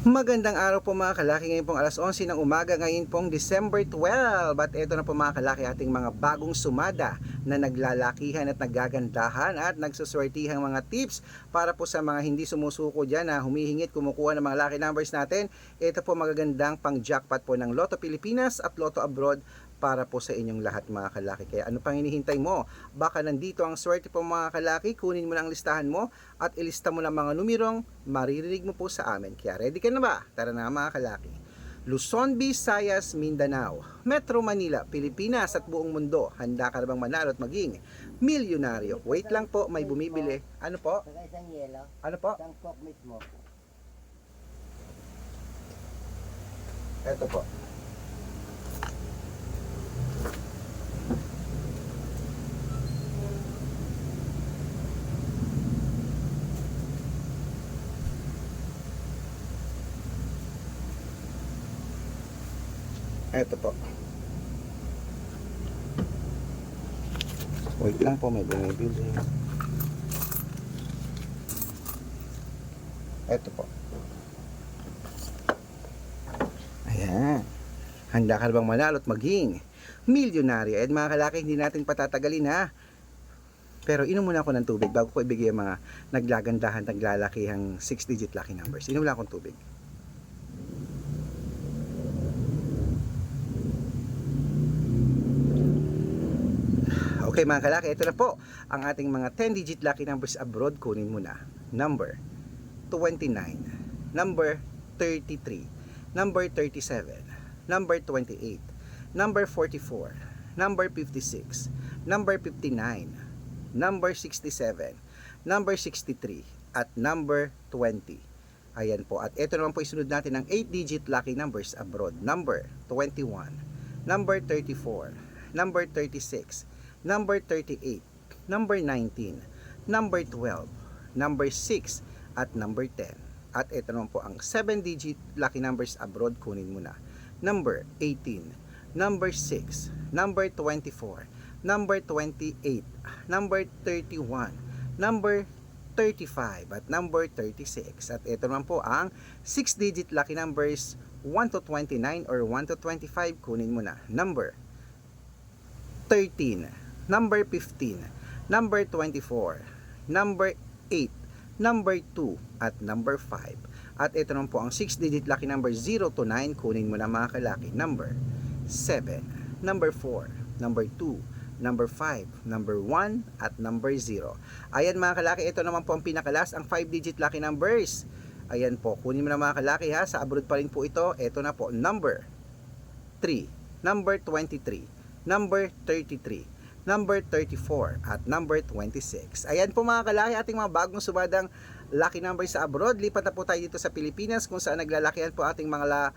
Magandang araw po mga kalaki, ngayon pong alas 11 ng umaga, ngayon pong December 12. At ito na po mga kalaki, ating mga bagong sumada na naglalakihan at nagagandahan at nagsuswertihang mga tips para po sa mga hindi sumusuko dyan na humihingit, kumukuha ng mga lucky numbers natin. Ito po magagandang pang jackpot po ng Lotto Pilipinas at Lotto Abroad para po sa inyong lahat mga kalaki. Kaya ano pang hinihintay mo? Baka nandito ang swerte po mga kalaki, kunin mo na ang listahan mo at ilista mo lang mga numerong maririnig mo po sa amin. Kaya ready ka na ba? Tara na mga kalaki. Luzon, Visayas, Mindanao, Metro Manila, Pilipinas at buong mundo. Handa ka na bang manalo at maging milyonaryo? Wait lang po, may bumibili. Ano po? Saka isang yelo, Ano po? isang coke mismo. Ito po. Ito po. Wait lang po, may bumibili. Ito po. Ayan. Handa ka na bang manalo at maging milyonaryo? At mga kalaki, hindi natin patatagalin ha. Pero inom muna ako ng tubig bago ko ibigay ang mga naglagandahan, naglalakihang 6-digit lucky numbers. Inom lang akong tubig. Okay mga kalaki, ito na po ang ating mga 10-digit lucky numbers abroad. Kunin mo na. Number 29, number 33, number 37, number 28, number 44, number 56, number 59, number 67, number 63, at number 20. Ayan po. At ito naman po isunod natin ang 8-digit lucky numbers abroad. Number 21, number 34, number 36, number 38, number 19, number 12, number 6, at number 10. At ito naman po ang 7-digit lucky numbers abroad. Kunin mo na. Number 18, number 6, number 24, number 28, number 31, number 35, at number 36. At ito naman po ang 6-digit lucky numbers 1 to 29 or 1 to 25. Kunin mo na. Number 13, number 15, number 24, number 8, number 2, at number 5. At ito naman po ang 6-digit lucky number 0 to 9. Kunin mo na mga kalaki. Number 7, number 4, number 2, number 5, number 1, at number 0. Ayan mga kalaki, ito naman po ang pinakalas, ang 5-digit lucky numbers. Ayan po, kunin mo na mga kalaki ha, sa abroad pa rin po ito. Ito na po, number 3, number 23, number 33, number 34, at number 26. Ayan po mga kalaki, ating mga bagong sumadang lucky numbers sa abroad. Lipat na po tayo dito sa Pilipinas kung saan naglalakihan po ating mga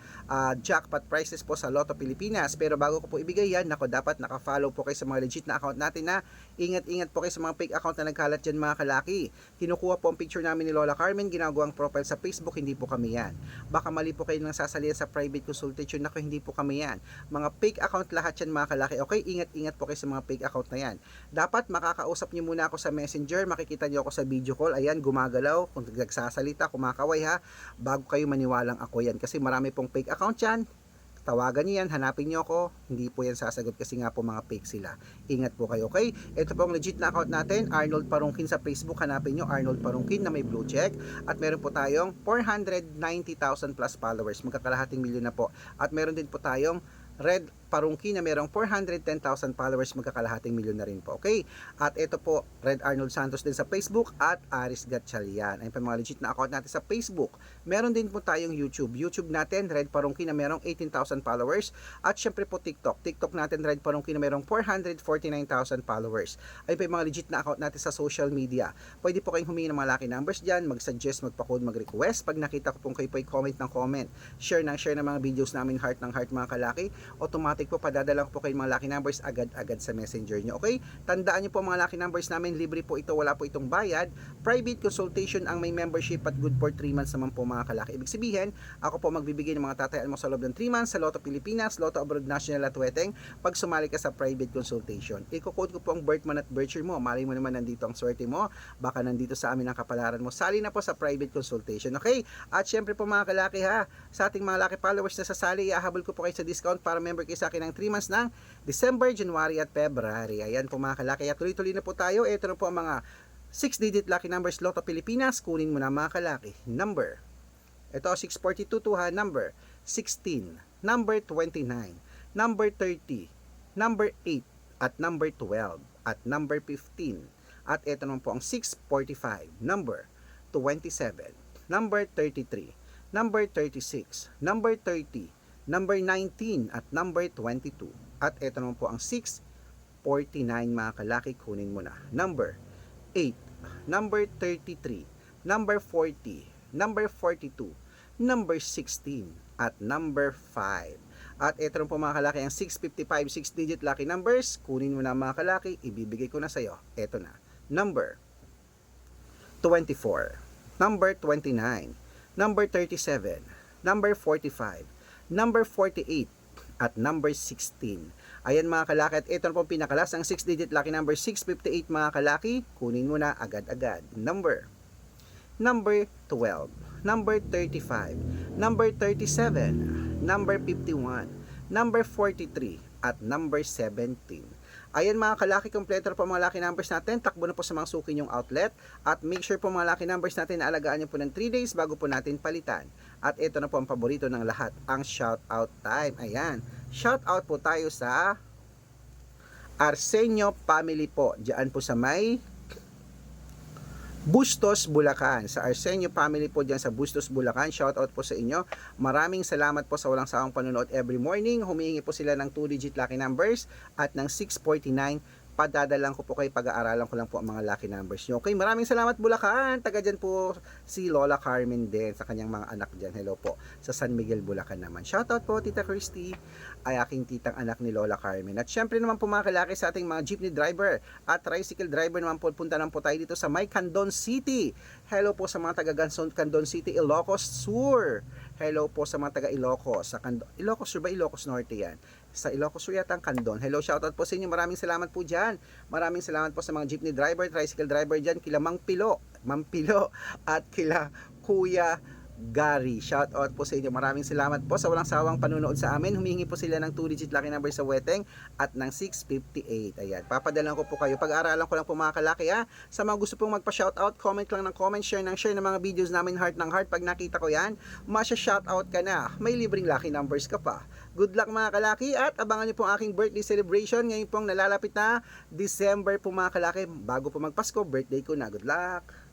jackpot prices po sa Lotto Pilipinas. Pero bago ko po ibigay yan, nako, dapat nakafollow po kayo sa mga legit na account natin na ingat-ingat po kayo sa mga fake account na nagkalat dyan mga kalaki. Kinukuha po ang picture namin ni Lola Carmen, ginagawang profile sa Facebook, hindi po kami yan. Baka mali po kayo nang sasalihan sa private consultation, nako, hindi po kami yan. Mga fake account lahat yan mga kalaki. Okay, ingat-ingat po kayo sa mga fake account na yan. Dapat makakausap nyo muna ako sa Messenger, makikita nyo ako sa video call. Ayan, gumagalaw, kung nagsasalita, kumakaway ha, bago kayo maniwalang ako yan. Kasi marami pong fake account yan. Tawagan nyo yan, hanapin nyo ako. Hindi po yan sasagot kasi nga po mga fake sila. Ingat po kayo, okay? Ito po ang legit na account natin, Arnold Parungkin sa Facebook. Hanapin nyo, Arnold Parungkin na may blue check. At meron po tayong 490,000 plus followers. Magkakalahating milyon na po. At meron din po tayong Red Parungkin na merong 410,000 followers, magkakalahating milyon na rin po. Okay? At ito po, Red Arnold Santos din sa Facebook at Aris Gatchalian. Ayun pa mga legit na account natin sa Facebook. Meron din po tayong YouTube. YouTube natin, Red Parungkin na merong 18,000 followers. At syempre po TikTok. TikTok natin, Red Parungkin na merong 449,000 followers. Ayun pa yung mga legit na account natin sa social media. Pwede po kayong humingi ng mga lucky numbers dyan, mag-suggest, magpa-code, mag-request. Pag nakita ko pong kayo po ay comment ng comment, share ng mga videos namin heart ng heart mga kalaki, automatic automatic po padadala ko po kayo mga lucky numbers agad-agad sa messenger nyo. Okay? Tandaan nyo po mga lucky numbers namin, libre po ito, wala po itong bayad. Private consultation ang may membership at good for 3 months naman po mga kalaki. Ibig sabihin, ako po magbibigay ng mga tatayaan mo sa loob ng 3 months sa Lotto Pilipinas, Lotto Abroad National at Weteng pag sumali ka sa private consultation. Iko-code ko po ang birth month at birth year mo. Malay mo naman nandito ang swerte mo. Baka nandito sa amin ang kapalaran mo. Sali na po sa private consultation. Okay? At syempre po mga kalaki ha, sa ating mga lucky followers na sasali, iahabol ko po kayo sa discount para member kayo sa akin ng 3 months ng December, January at February. Ayan po mga kalaki. At tuloy-tuloy na po tayo. Ito na po ang mga 6-digit lucky numbers Lotto Pilipinas. Kunin mo na mga kalaki. Number. Ito 642 to ha. Number 16. Number 29. Number 30. Number 8. At number 12. At number 15. At ito naman po ang 645. Number 27. Number 33. Number 36. Number 30. Number 19 at number 22. At ito naman po ang 649 mga kalaki, kunin mo na. Number 8, number 33, number 40, number 42, number 16, at number 5. At ito naman po mga kalaki ang 655, 6-digit lucky numbers, kunin mo na mga kalaki, ibibigay ko na sa iyo. Ito na. Number 24, number 29, number 37, number 45, number 48, at number 16. Ayan mga kalaki, at ito na po pinakalas ang 6-digit lucky number 658 mga kalaki. Kunin mo na agad-agad. Number 12, number 35, number 37, number 51, number 43, at number 17. Ayan mga kalaki, kompleto na po mga lucky numbers natin. Takbo na po sa mga suki nyong outlet. At make sure po mga lucky numbers natin na alagaan nyo po ng 3 days bago po natin palitan. At ito na po ang paborito ng lahat, ang shout out time. Ayan, shout out po tayo sa Arsenio family po. Diyan po sa may Bustos, Bulacan. Sa Arsenio family po dyan sa Bustos, Bulacan. Shout out po sa inyo. Maraming salamat po sa walang sawang panonood every morning. Humihingi po sila ng 2-digit lucky numbers at ng 649. Padadalang ko po kayo, pag-aaralan ko lang po ang mga lucky numbers nyo. Okay, maraming salamat Bulacan. Taga dyan po si Lola Carmen din sa kanyang mga anak dyan. Hello po sa San Miguel, Bulacan naman. Shoutout po Tita Christy, ay aking titang anak ni Lola Carmen. At syempre naman po mga kalaki sa ating mga jeepney driver at tricycle driver naman po, punta naman po tayo dito sa May Candon City. Hello po sa mga taga Candon City, Ilocos Sur. Hello po sa mga taga Ilocos. Sa Ilocos Sur ba? Ilocos Norte yan. Sa Ilocos Sur yata ang Candon. Hello, shoutout po sa inyo. Maraming salamat po dyan. Maraming salamat po sa mga jeepney driver, tricycle driver dyan. Kila Mang Pilo at kila Kuya Gary. Shoutout po sa inyo. Maraming salamat po sa walang sawang panunood sa amin. Humihingi po sila ng 2-digit lucky number sa Weteng at ng 658. Ayan. Papadalan ko po kayo. Pag-aaralan ko lang po mga kalaki ha. Sa mga gusto pong magpa-shoutout, comment lang ng comment, share ng mga videos namin, heart ng heart. Pag nakita ko yan, masya-shoutout ka na. May libreng lucky numbers ka pa. Good luck mga kalaki at abangan niyo po ang aking birthday celebration ngayon pong nalalapit na December po mga kalaki. Bago po magpasko, birthday ko na. Good luck!